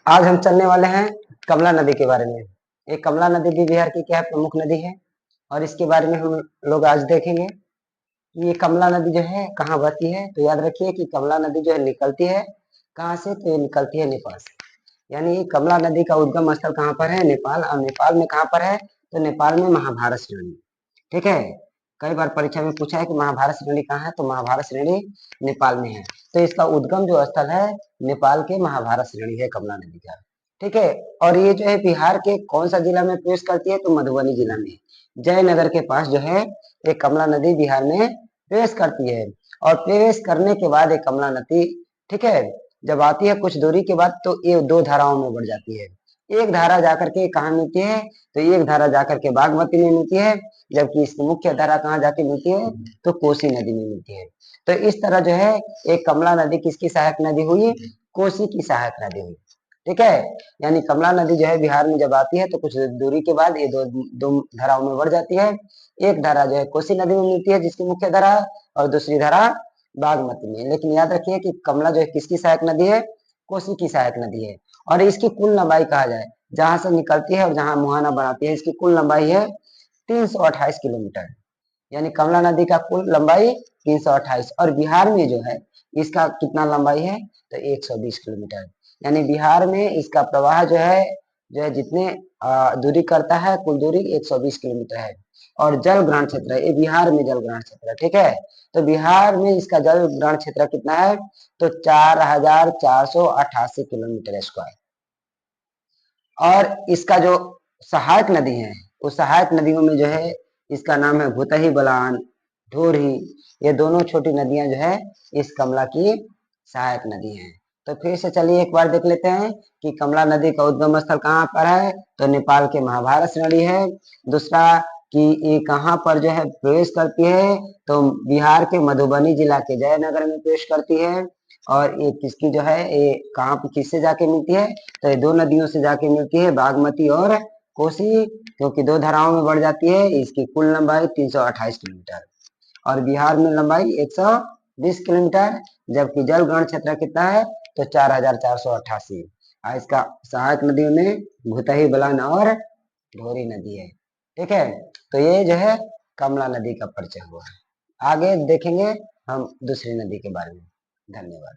आज हम चलने वाले हैं कमला नदी के बारे में। ये कमला नदी भी बिहार की क्या है, प्रमुख नदी है और इसके बारे में हम लोग आज देखेंगे कि ये कमला नदी जो है कहाँ बहती है। तो याद रखिए कि कमला नदी जो है निकलती है कहाँ से, तो ये निकलती है नेपाल से। यानी ये कमला नदी का उद्गम स्थल कहाँ पर है, नेपाल। और नेपाल में कहाँ पर है, तो नेपाल में महाभारत श्रेणी। ठीक है, कई बार परीक्षा में पूछा है कि महाभारत श्रेणी कहाँ है, तो महाभारत श्रेणी नेपाल में है। तो इसका उद्गम जो स्थल है नेपाल के महाभारत श्रेणी है कमला नदी का। ठीक है, और ये जो है बिहार के कौन सा जिला में प्रवेश करती है, तो मधुबनी जिला में, जयनगर के पास जो है ये कमला नदी बिहार में प्रवेश करती है। और प्रवेश करने के बाद ये कमला नदी, ठीक है, जब आती है कुछ दूरी के बाद तो ये दो धाराओं में बढ़ जाती है। एक धारा जाकर के कहाँ मिलती है, तो एक धारा जाकर के बागमती में मिलती है, जबकि इसकी मुख्य धारा कहाँ जाके मिलती है, तो कोसी नदी में मिलती है। तो इस तरह जो है एक कमला नदी किसकी सहायक नदी हुई, कोसी की सहायक नदी हुई। ठीक है, यानी कमला नदी जो है बिहार में जब आती है तो कुछ दूरी के बाद ये दो धाराओं में बढ़ जाती है। एक धारा जो है कोसी नदी में मिलती है जिसकी मुख्य धारा, और दूसरी धारा बागमती में। लेकिन याद रखिए कि कमला जो है किसकी सहायक नदी है, कोसी की सहायक नदी है। और इसकी कुल लंबाई कहा जाए, जहां से निकलती है और जहां मुहाना बनाती है, इसकी कुल लंबाई है 328 किलोमीटर। यानी कमला नदी का कुल लंबाई 328, और बिहार में जो है इसका कितना लंबाई है, तो 120 किलोमीटर। यानी बिहार में इसका प्रवाह जो है जितने दूरी करता है, कुल दूरी 120 किलोमीटर है। और जल ग्रहण क्षेत्र है, ये बिहार में जल ग्रहण क्षेत्र है। ठीक है, तो बिहार में इसका जल ग्रहण क्षेत्र कितना है, तो 4488 किलोमीटर स्क्वायर। और इसका जो सहायक नदी है, उस सहायक नदियों में जो है इसका नाम है भूतही बलान, ढोरी। ये दोनों छोटी नदियां जो है इस कमला की सहायक नदी हैं। तो फिर से चलिए एक बार देख लेते हैं कि कमला नदी का उद्गम स्थल कहाँ पर है, तो नेपाल के महाभारत श्रेणी है। दूसरा कि ये कहाँ पर जो है प्रवेश करती है, तो बिहार के मधुबनी जिला के जयनगर में प्रवेश करती है। और ये किसकी जो है, ये कहाँ पर किससे जाके मिलती है, तो ये दो नदियों से जाके मिलती है, बागमती और कोसी, क्योंकि दो धाराओं में बढ़ जाती है। इसकी कुल लंबाई 328 किलोमीटर, और बिहार में लंबाई 120 किलोमीटर, जबकि जल ग्रहण क्षेत्र कितना है, तो 4488। इसका सहायक नदियों में भूतही बलान और ढोरी नदी है। ठीक है, तो ये जो है कमला नदी का परिचय हुआ है। आगे देखेंगे हम दूसरी नदी के बारे में। धन्यवाद।